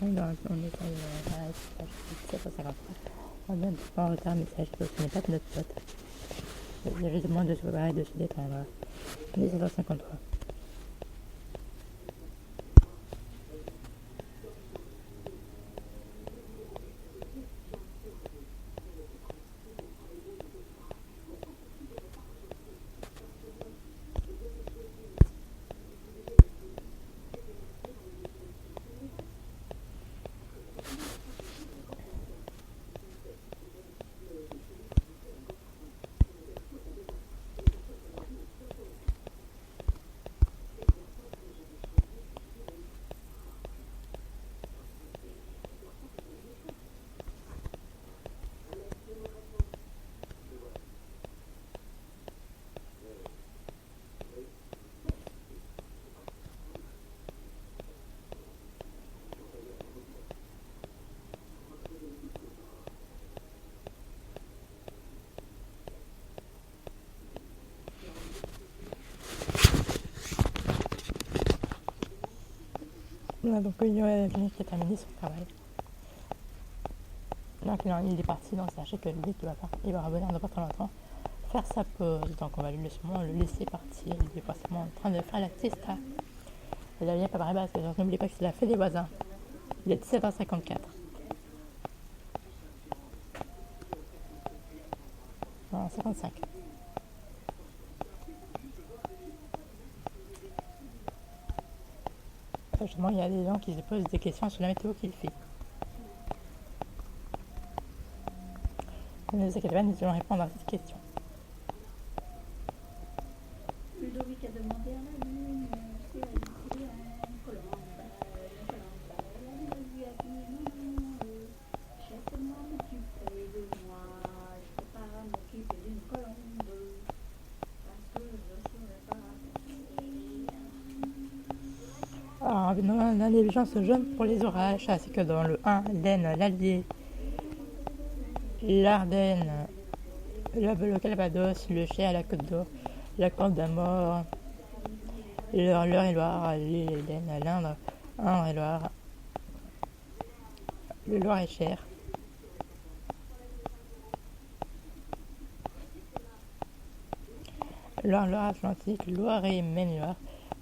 on est à 753. On donne pas en retard, message, ce n'est pas de notre pote. Il y avait demande de se préparer et de se détendre. On est 753. Voilà, donc il y a quelqu'un qui a terminé son travail. Donc il est parti, donc sachez que lui il va revenir dans pas très longtemps faire sa pause. Donc on va lui le laisser partir. Il est forcément en train de faire la siesta. Il a bien préparé parce que n'oubliez pas que c'est la fête des voisins. Il est 17h54. Non, 55. Justement, il y a des gens qui se posent des questions sur la météo qu'il fait. Ne vous inquiétez pas, nous allons répondre à cette question. Ludovic a demandé à la lune si elle était en colombe. La lui a dit non, laisse-moi m'occuper de moi. Je peux pas m'occuper d'une colombe parce que je ne saurais pas. Alors, l'intelligence jaune pour les orages, ainsi que dans le 1, l'Aisne, l'Allier, l'Ardenne, le Calvados, le Cher, la Côte d'Or, la Côte d'Amour, l'Eure-et-Loire, l'Aisne, l'Indre, Indre-et-Loire, le Loir-et-Cher, Loire-Atlantique, Loire et Maine-Loire,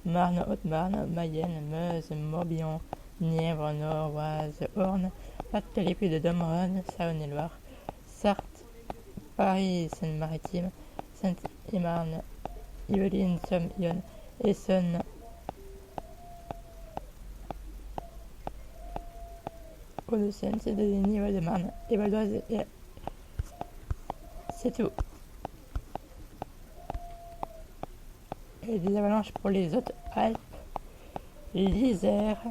Marne, Haute-Marne, Mayenne, Meuse, Morbihan, Nièvre, Nord, Oise, Orne, Pas-de-Calais, Puy-de-Dôme, Saône-et-Loire, Sarthe, Paris, Seine-Maritime, Sainte-et-Marne, Yvelines, Somme, Yonne, Essonne, Hauts-de-Seine, Seine-Saint-Denis, Val-de-Marne et Val d'Oise. C'est tout. Et des avalanches pour les Hautes-Alpes, l'Isère,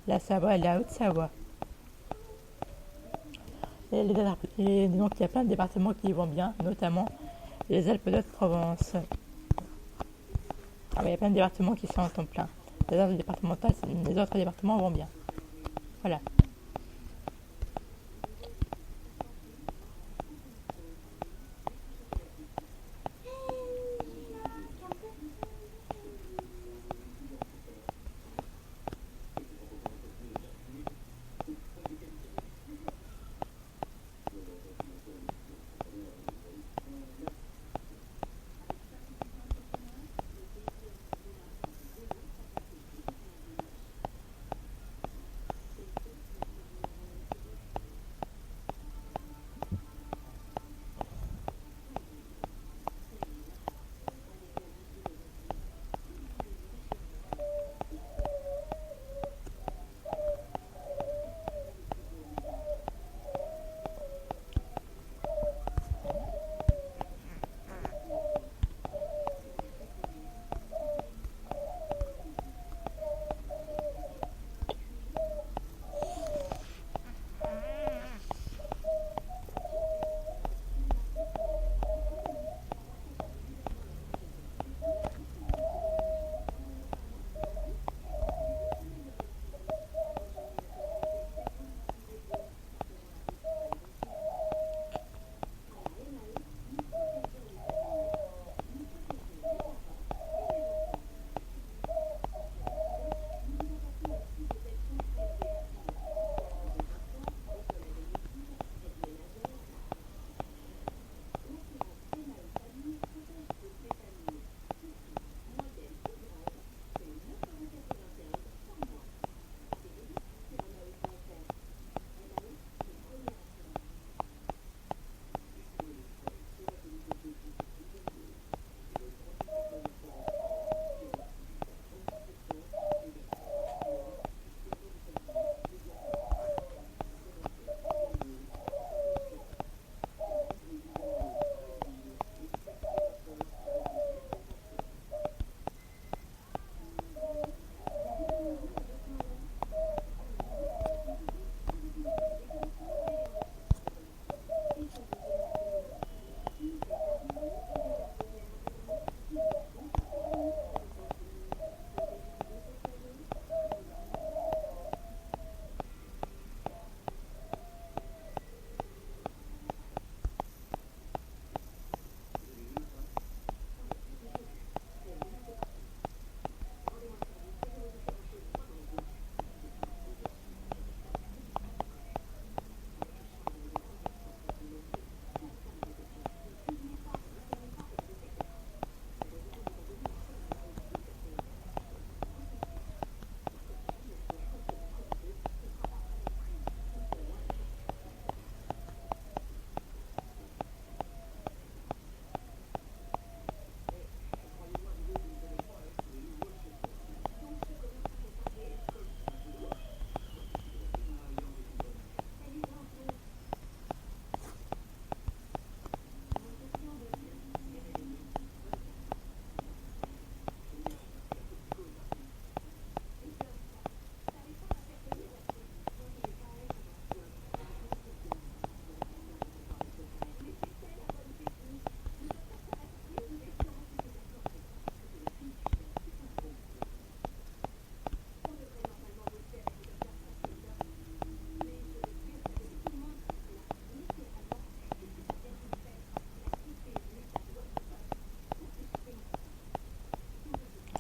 la Savoie et la Haute-Savoie. Et donc il y a plein de départements qui vont bien, notamment les Alpes de Provence. Il y a plein de départements qui sont en temps plein. Les autres départements vont bien. Voilà.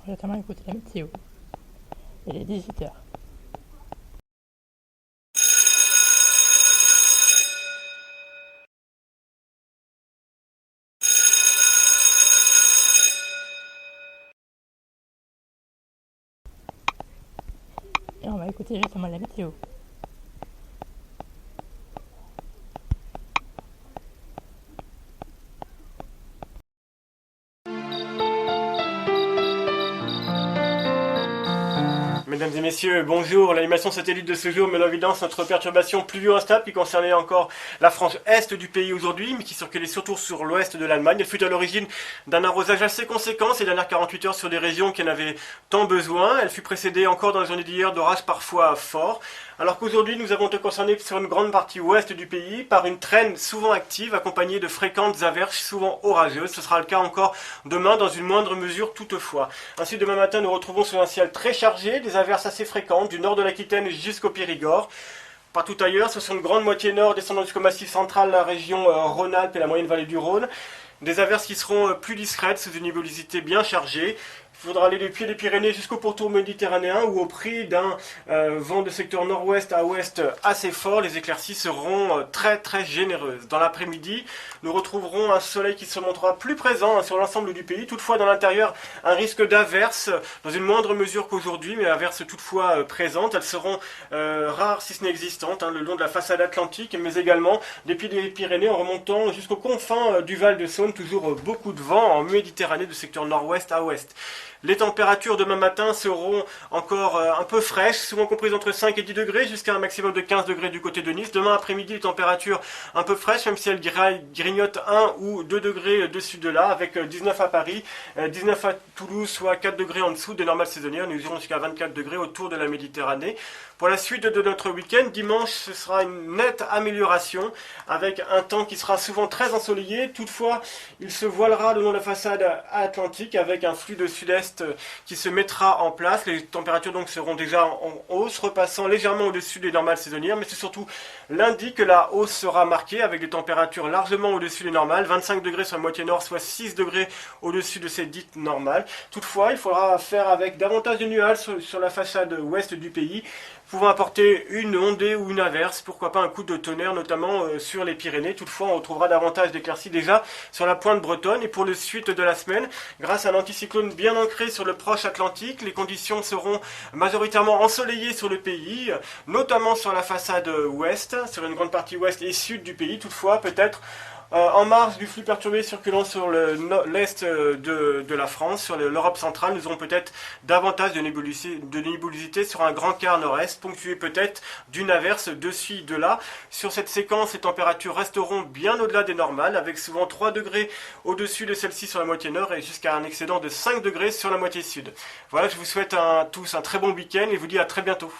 va notamment écouter la météo. Il est 18h. Et on va écouter justement la météo. Mesdames et messieurs, bonjour. L'animation satellite de ce jour met en évidence notre perturbation pluvio-instable qui concernait encore la frange est du pays aujourd'hui, mais qui circulait surtout sur l'ouest de l'Allemagne. Elle fut à l'origine d'un arrosage assez conséquent ces dernières 48 heures sur des régions qui en avaient tant besoin. Elle fut précédée encore dans la journée d'hier d'orages parfois forts. Alors qu'aujourd'hui, nous avons été concernés sur une grande partie ouest du pays par une traîne souvent active accompagnée de fréquentes averses souvent orageuses. Ce sera le cas encore demain dans une moindre mesure toutefois. Ainsi, demain matin, nous retrouvons sur un ciel très chargé, des averses assez fréquentes du nord de l'Aquitaine jusqu'au Périgord. Partout ailleurs, ce sont une grande moitié nord descendant jusqu'au massif central, la région Rhône-Alpes et la moyenne vallée du Rhône. Des averses qui seront plus discrètes sous une nubosité bien chargée. Il faudra aller des pieds des Pyrénées jusqu'au pourtour méditerranéen où au prix d'un vent de secteur nord-ouest à ouest assez fort, les éclaircies seront très très généreuses. Dans l'après-midi, nous retrouverons un soleil qui se montrera plus présent sur l'ensemble du pays. Toutefois, dans l'intérieur, un risque d'averses dans une moindre mesure qu'aujourd'hui, mais averses toutefois présentes. Elles seront rares si ce n'est existantes le long de la façade atlantique, mais également des pieds des Pyrénées en remontant jusqu'aux confins du Val de Saône. Toujours beaucoup de vent en Méditerranée de secteur nord-ouest à ouest. Les températures demain matin seront encore un peu fraîches, souvent comprises entre 5 et 10 degrés, jusqu'à un maximum de 15 degrés du côté de Nice. Demain après-midi, les températures un peu fraîches, même si elles grignotent 1 ou 2 degrés dessus de là, avec 19 à Paris, 19 à Toulouse, soit 4 degrés en dessous des normales saisonnières. Nous irons jusqu'à 24 degrés autour de la Méditerranée. Pour la suite de notre week-end, dimanche, ce sera une nette amélioration, avec un temps qui sera souvent très ensoleillé. Toutefois, il se voilera le long de la façade atlantique, avec un flux de sud-est qui se mettra en place. Les températures donc seront déjà en hausse, repassant légèrement au-dessus des normales saisonnières, mais c'est surtout lundi que la hausse sera marquée avec des températures largement au-dessus des normales, 25 degrés sur la moitié nord, soit 6 degrés au-dessus de ces dites normales. Toutefois, il faudra faire avec davantage de nuages sur la façade ouest du pays, pouvant apporter une ondée ou une averse, pourquoi pas un coup de tonnerre, notamment sur les Pyrénées. Toutefois, on retrouvera davantage d'éclaircies déjà sur la pointe bretonne. Et pour le suite de la semaine, grâce à un anticyclone bien ancré sur le proche Atlantique, les conditions seront majoritairement ensoleillées sur le pays, notamment sur la façade ouest, sur une grande partie ouest et sud du pays. Toutefois, peut-être en marge du flux perturbé circulant sur l'est de la France, sur l'Europe centrale, nous aurons peut-être davantage de nébulosité sur un grand quart nord-est, ponctué peut-être d'une averse de ci, de là. Sur cette séquence, les températures resteront bien au-delà des normales, avec souvent 3 degrés au-dessus de celle-ci sur la moitié nord et jusqu'à un excédent de 5 degrés sur la moitié sud. Voilà, je vous souhaite tous un très bon week-end et vous dis à très bientôt.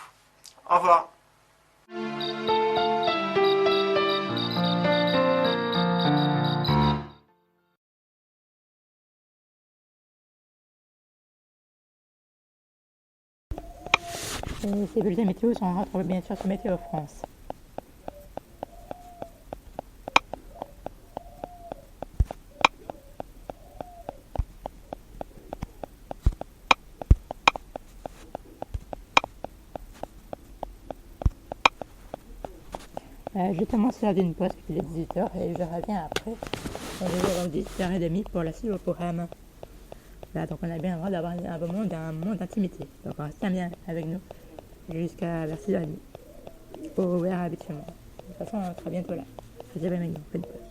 Au revoir. Et ces bulletins météo sont retrouvés bien sûr sur Météo France. Justement, c'est l'heure d'une pause, il est 18h et je reviens après. On est 18h30 pour la suite au programme. Voilà, donc on a bien le droit d'avoir un moment d'intimité. Donc restez bien avec nous jusqu'à vers 6h30. Au ouvert habituellement. De toute façon, on sera bientôt là. Je dirais même, on fait une pause.